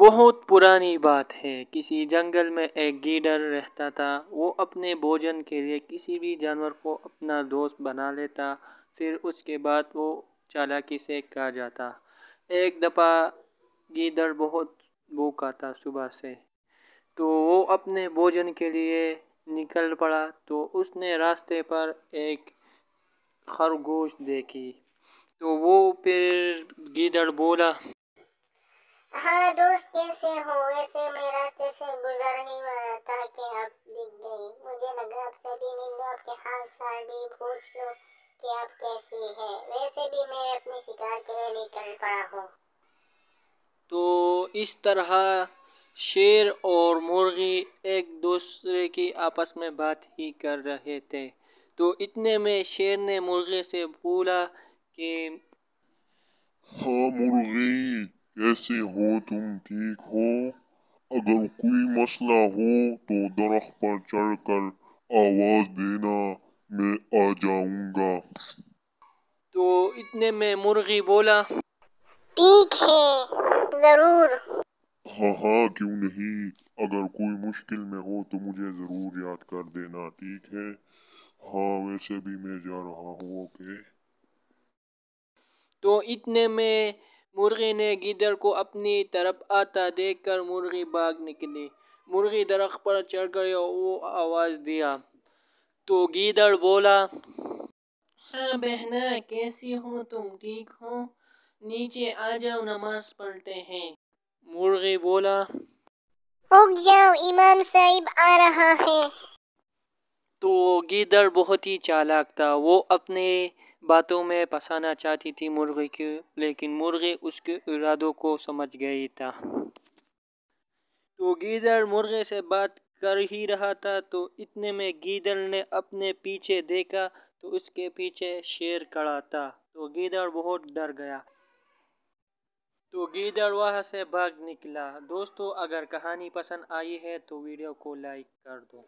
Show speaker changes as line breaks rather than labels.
بہت پرانی بات ہے، کسی جنگل میں ایک گیدڑ رہتا تھا۔ وہ اپنے بھوجن کے لیے کسی بھی جانور کو اپنا دوست بنا لیتا، پھر اس کے بعد وہ چالاکی سے کھا جاتا۔ ایک دفعہ گیدڑ بہت بھوکا تھا صبح سے، تو وہ اپنے بھوجن کے لیے نکل پڑا، تو اس نے راستے پر ایک خرگوش دیکھی، تو وہ پھر گیدڑ بولا،
ہاں دوست، کیسے ہو؟ ویسے میں راستے سے گزر ہی رہا تھا کہ آپ دکھ گئی۔ مجھے لگا آپ سے بھی مل لو، آپ کے حال چال بھی پوچھ لو کہ آپ کیسی ہے۔ ویسے بھی میں اپنی شکار کے لیے نکل پڑا ہوں۔
تو اس طرح شیر اور مرغی ایک دوسرے کی آپس میں بات ہی کر رہے تھے، تو اتنے میں شیر نے مرغی سے بولا کہ
ہاں مرغی، کیسے ہو تم؟ ٹھیک ہو؟ اگر کوئی مسئلہ ہو تو درخت پر چڑھ کر آواز دینا، میں آ جاؤں گا۔
تو اتنے میں مرغی بولا،
ٹھیک ہے، ضرور۔
ہاں ہاں، کیوں نہیں؟ اگر کوئی مشکل میں ہو تو مجھے ضرور یاد کر دینا، ٹھیک ہے؟ ہاں ویسے بھی میں جا رہا ہوں، اوکے۔
تو اتنے میں مرغی نے گیدڑ کو اپنی طرف آتا دیکھ کر مرغی بھاگ نکلی۔ مرغی درخت پر چڑھ گئی اور وہ آواز دیا، تو گیدڑ بولا، ہاں بہنا، کیسی ہو تم؟ ٹھیک ہو؟ نیچے آ جاؤ، نماز پڑھتے ہیں۔ مرغی بولا،
رک جاؤ، امام صاحب آ رہا ہے۔
تو گیدڑ بہت ہی چالاک تھا، وہ اپنے باتوں میں پھنسانا چاہتی تھی مرغی کو، لیکن مرغی اس کے ارادوں کو سمجھ گئی تھا۔ تو گیدڑ مرغی سے بات کر ہی رہا تھا، تو اتنے میں گیدڑ نے اپنے پیچھے دیکھا، تو اس کے پیچھے شیر کھڑا تھا، تو گیدڑ بہت ڈر گیا، تو گیدڑ وہاں سے بھاگ نکلا۔ دوستو، اگر کہانی پسند آئی ہے تو ویڈیو کو لائک کر دو۔